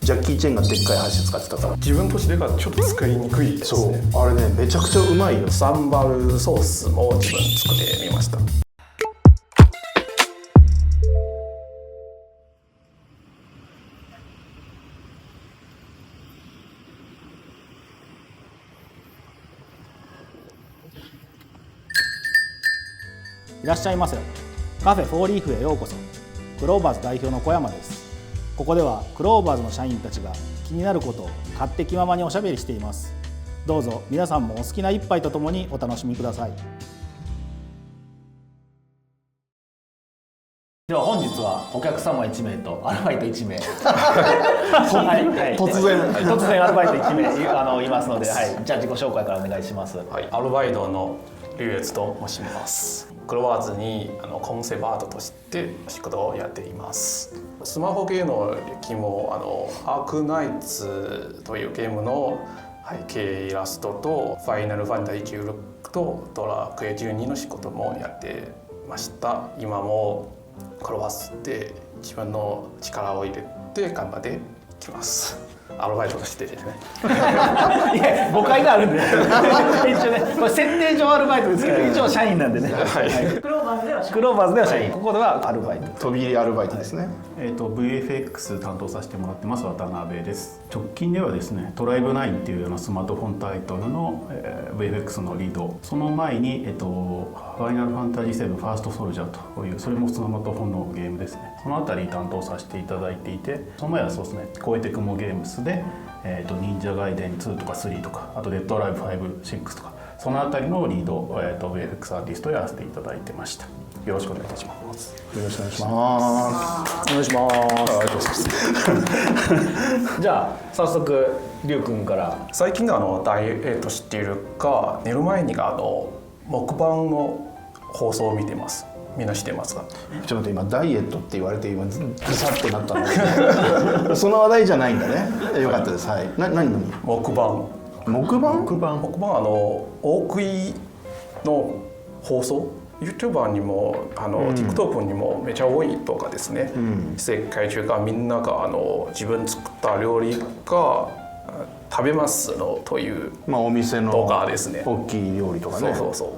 ジャッキー・チェンがでっかい箸使ってたから。自分としてがちょっと使いにくいですね。そう、あれねめちゃくちゃうまいよ。サンバルソースも自分作ってみました。いらっしゃいませ。カフェフォーリーフへようこそ。クローバーズ代表の小山です。ここではクローバーズの社員たちが気になることを勝手気ままにおしゃべりしています。どうぞ皆さんもお好きな一杯とともにお楽しみください。では本日はお客様1名とアルバイト1名突然アルバイト1名いますので、はい、じゃあ自己紹介からお願いします。はい、アルバイトのリュウエツと申します。クロワーズにコンセバートとして仕事をやっています。スマホゲームの歴もアークナイツというゲームの背景イラストとファイナルファンタジー16とドラクエ12の仕事もやってました。今もクロワーズで自分の力を入れて頑張ってきます。アルバイトとしてですね。いや誤解があるんで一応ね、これ設定上アルバイトですけど、一応社員なんでね、はい、クローバーズでは社員、ここではアルバイト、飛び入りアルバイトですね。VFX 担当させてもらってます渡辺です。直近ではですね、トライブ9っていうようなスマートフォンタイトルの、VFX のリード、その前に、ファイナルファンタジー7ファーストソルジャーという、それもスマートフォンのゲームですね。そのあたり担当させていただいていて、その前はそうですね、コエテクモゲームスで、忍者ガイデン2とか3とか、あとレッドアライブ5、6とか、そのあたりのリード、VFX アーティストをやらせていただいてました。よろしくお願いいたします。よろしくお願いします。お願いします。ありがとうございます。じゃあ早速りゅうくんから。最近ダイエットしているか、寝る前に木板の放送を見てます。みんな知ってますか？ちょっと今ダイエットって言われて今グサッとなったんですけどその話題じゃないんだね。よかったです。はい。何木板大食いの放送、YouTuber にもTikTok にもめちゃ多いとかですね、世界中がみんなが自分作った料理が食べますという、お店の動画ですね。大きい料理とかね。そう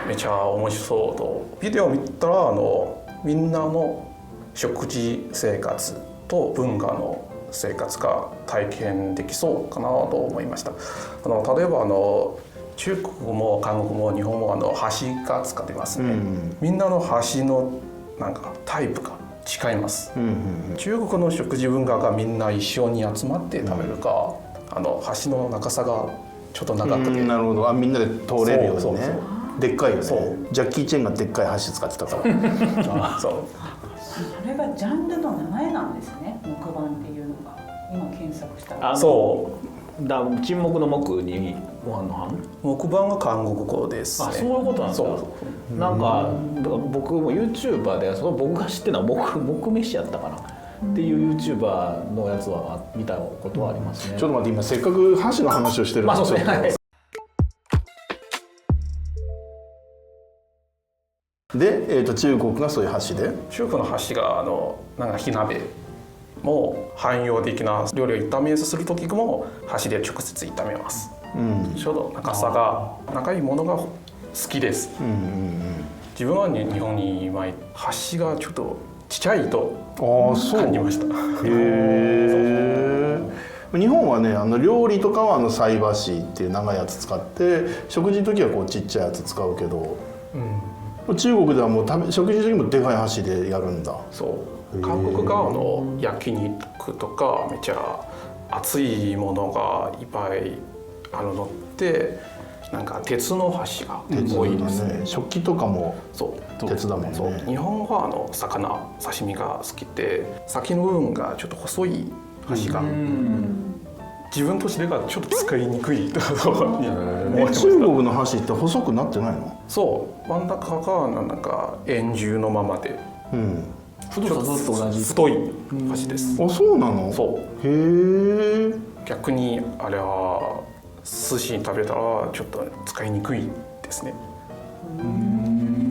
めちゃ面白そうと。ビデオを見たらみんなの食事生活と文化の生活が体験できそうかなと思いました。例えば中国も韓国も日本も箸が使ってますね。みんなの箸のタイプが違います。中国の食事文化がみんな一緒に集まって食べるか、箸の長さがちょっと長くて、なるほど。みんなで通れるようにね。でっかいよね。ジャッキー・チェンがでっかい箸使ってたからそれがジャンルの名前なんですね。木板っていうのが今検索したら。沈黙の木にご飯の飯。木板が韓国語ですね。そういうことなんですか。なんか僕も YouTuber で僕が知ってるのは木飯やったかなっていう YouTuber のやつは見たことはありますね。ちょっと待って、今せっかく箸の話をしてるんですよ。で、中国がそういう箸で、中国の箸が火鍋も汎用的な料理を炒めする時も箸で直接炒めます。ちょうど長いものが好きです。自分は日本に今箸がちょっとちっちゃいと感じました。日本はね、料理とかは菜箸っていう長いやつ使って、食事の時はこうちっちゃいやつ使うけど、中国ではもう食事の時もでかい箸でやるんだ。そう韓国が焼肉とかめっちゃ熱いものがいっぱい乗って鉄の箸が多いですね。食器とかも鉄だもんね。日本は刺身が好きで、先の部分がちょっと細い箸が自分としてがちょっと使いにくいと思いました。中国の箸って細くなってないの？そう真ん中が円柱のままで、太さずっと同じ太い箸です。あ、そうなの？そう。へえ。逆にあれは寿司に食べたらちょっと使いにくいですね。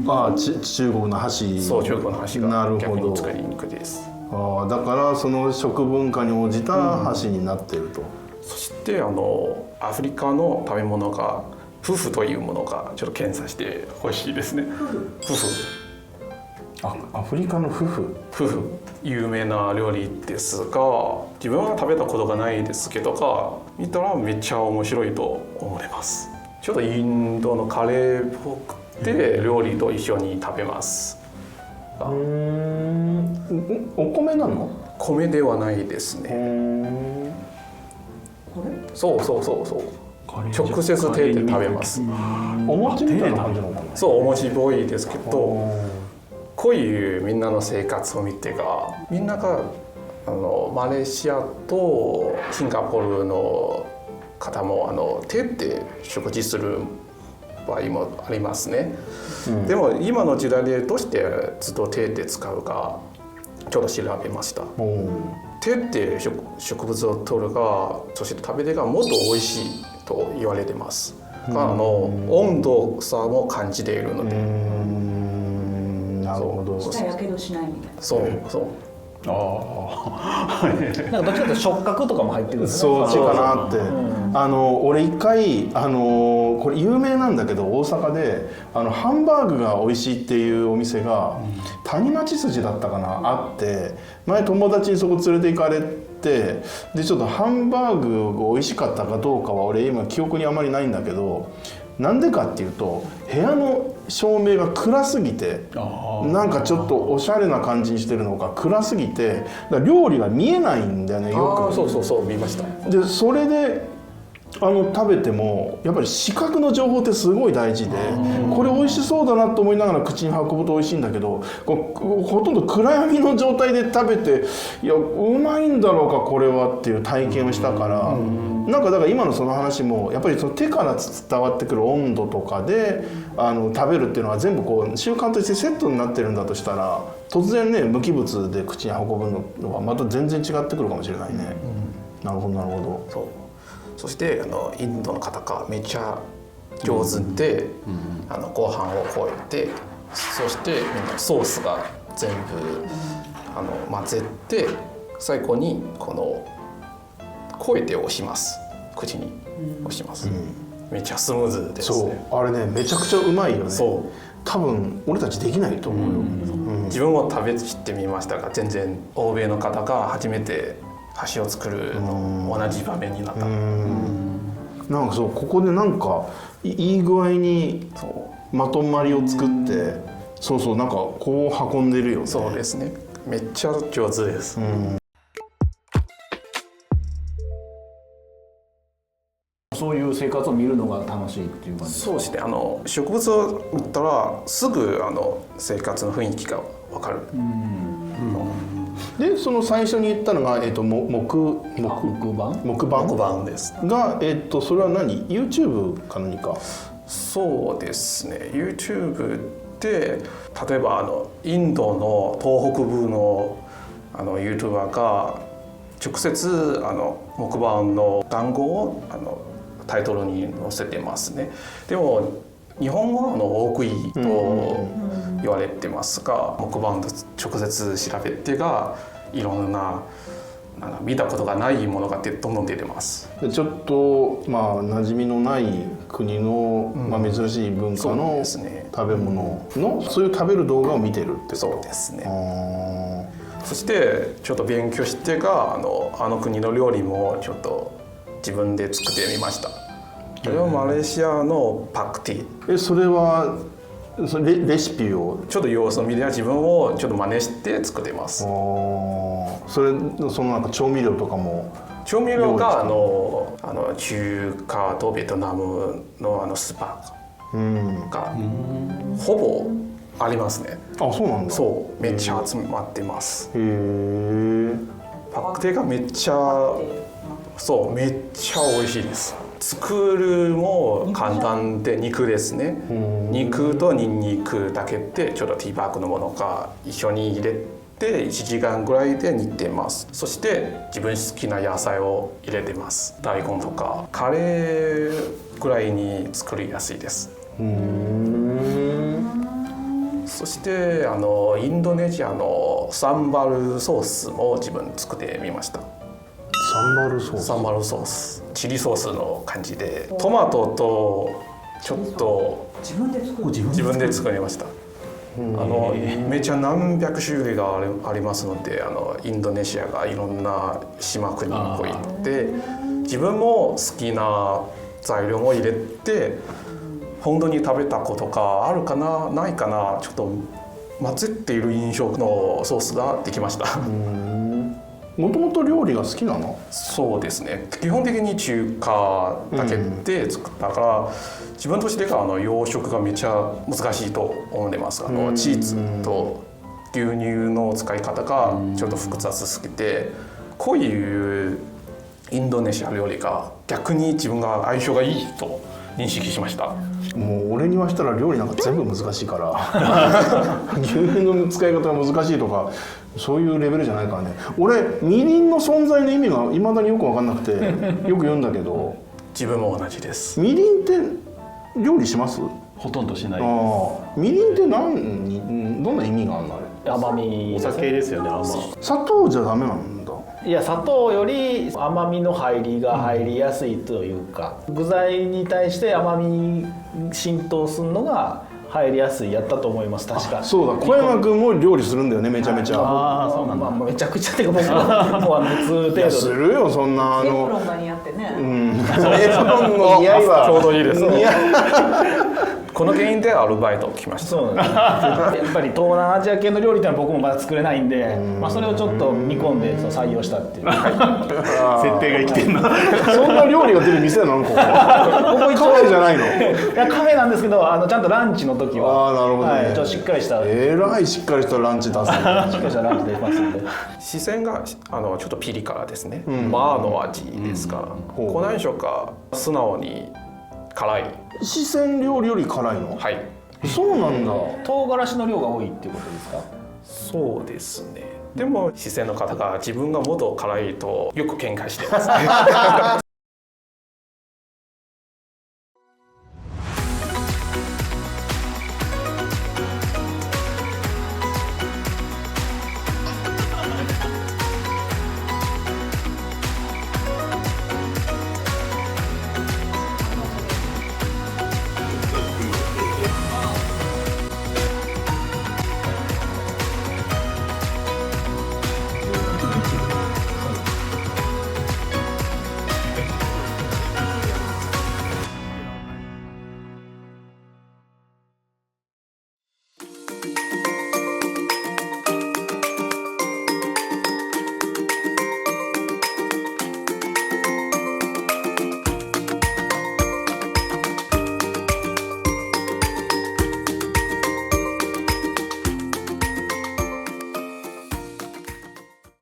中国の箸。そう、中国の箸が逆に使いにくいです。だからその食文化に応じた箸になっていると、そしてアフリカの食べ物がフフというものがちょっと検査してほしいですね。フフアフリカのフフ有名な料理ですが、自分は食べたことがないですけど見たらめっちゃ面白いと思います。ちょっとインドのカレーっぽくて料理と一緒に食べます。お米なの？米ではないですね。これそう直接手で食べます。お餅みたいな感じなのかな？そう、お餅っぽいですけど、こういうみんなの生活を見てみんながマレーシアとシンガポールの方も手で食事する場合もありますね。でも今の時代でどうしてずっと手で使うかちょっと調べました。手で植物を取るそして食べてがもっと美味しいと言われてます。温度差も感じているので。なるほど。舌やけどしないみたいな。そう。なんかどっちかというと触覚とかも入ってくるんですね。そっちかなって、俺一回これ有名なんだけど大阪でハンバーグが美味しいっていうお店が、谷町筋だったかな、あって前友達にそこ連れて行かれて、でちょっとハンバーグが美味しかったかどうかは俺今記憶にあまりないんだけど、なんでかっていうと部屋の照明が暗すぎて、なんかちょっとおしゃれな感じにしてるのか暗すぎて、だから料理が見えないんだよね、よく。そう見ました。でそれで食べてもやっぱり視覚の情報ってすごい大事で、これ美味しそうだなと思いながら口に運ぶと美味しいんだけど、ほとんど暗闇の状態で食べて、いやうまいんだろうかこれはっていう体験をしたから、なんかだから今のその話もやっぱりその手から伝わってくる温度とかで食べるっていうのは全部こう習慣としてセットになってるんだとしたら、突然ね無機物で口に運ぶのはまた全然違ってくるかもしれないね。なるほどなるほど。そしてインドの方がめっちゃ上手で、ご飯をこうやってそしてソースが全部混ぜて最後にこうやって押します。口に押します。めっちゃスムーズですね。そうあれねめちゃくちゃうまいよね。そう多分俺たちできないと思うよ。自分も食べてみましたが全然欧米の方が初めて箸を作るの同じ場面になった。なんかそうここでなんかいい具合にまとまりを作って、そうなんかこう運んでるよね。そうですね。めっちゃ上手です。そういう生活を見るのが楽しいっていう感じですか？そうですね。植物を見たらすぐ生活の雰囲気がわかる。でその最初に言ったのが木版ですがそれは何 YouTube か何か？そうですね。YouTube で例えばインドの東北部のYouTuber が直接木版の単語をタイトルに載せてますね。でも日本語は多くいいと言われてますが、木版と直接調べていろんな見たことがないものがどんどん出てます。ちょっと馴染みのない国の、珍しい文化の食べ物のそういう食べる動画を見てるってこと？そうですね。そしてちょっと勉強してあの国の料理もちょっと自分で作ってみました。それはマレーシアのパクティ。それはレシピをちょっと様子を見て自分をちょっと真似して作ってます。そのなんか調味料とかも？調味料が中華とベトナムのスーパーがほぼありますね。あ、そうなんだ。そうめっちゃ集まってます。へえ。パクティがめっちゃ美味しいです。作るも簡単で肉ですね。肉とニンニクだけでちょっとティーバッグのものが一緒に入れて1時間ぐらいで煮てます。そして自分好きな野菜を入れてます。大根とかカレーぐらいに作りやすいです。そしてインドネシアのサンバルソースも自分作ってみました。サンバルソース。サンバルソース、チリソースの感じで、トマトとちょっと自分で作る。自分で作りました。めちゃ何百種類がありますので、インドネシアがいろんな島国に行って自分も好きな材料も入れて、本当に食べたことがあるかなないかな、ちょっと混ぜている印象のソースができました。もともと料理が好きなの？そうですね、基本的に中華だけで作ったから、自分としては洋食がめちゃ難しいと思ってます。チーズと牛乳の使い方がちょっと複雑すぎて、こういうインドネシア料理が逆に自分が相性がいいと認識しました。もう俺にはしたら料理なんか全部難しいから牛乳の使い方が難しいとかそういうレベルじゃないからね。俺みりんの存在の意味がいまだによく分かんなくてよく言うんだけど、自分も同じです。みりんって料理します？ほとんどしない。みりんってどんな意味があるの？あれ甘みお酒ですよね。砂糖じゃダメなんだ。いや、砂糖より甘みの入りが入りやすいというか、具材に対して甘み浸透するのが入りやすいやったと思います。確かそうだ、小山君も料理するんだよね、めちゃめちゃ。ああ、そうなんだ。めちゃくちゃっていうか、僕はもう普通程度いやするよ、そんなエプロンが似合ってね。エプロンの似合いはちょうどいいです似合いこの原因でアルバイト来ました。そうなんですやっぱり東南アジア系の料理ってのは僕もまだ作れないんで、それをちょっと見込んで採用したっていう。設定が生きてんな。そんな料理が出る店なのここ？カフェじゃないの？いや、カフェなんですけど、ちゃんとランチの時はなるほどね。はい、ちょっとしっかりしたえらいしっかりしたランチ出すね。しっかりしたランチできますんで。四川がちょっとピリ辛ですね。麻の味ですから、湖南省が素直に辛い。四川料理より辛いの？はい。そうなんだ。唐辛子の量が多いっていうことですか？そうですね。でも四川の方が自分がもっと辛いとよく喧嘩してます。